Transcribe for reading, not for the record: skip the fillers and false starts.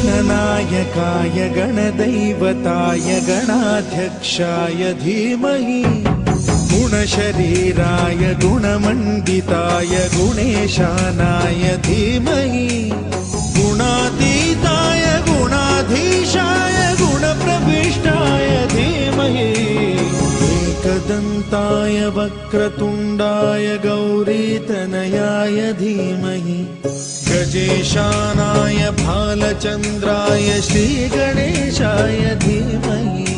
गणनायकाय गणदैवताय गणाध्यक्षाय धीमहि गुणशरीराय गुणमण्डिताय गुणेशानाय धीमहि गुणातीताय गुणाधीशाय गुणप्रविष्टाय धीमहि एकदन्ताय वक्रतुण्डाय गौरीतनयाय धीमहि गजेशानाय भालचन्द्राय श्रीगणेशाय धीमहि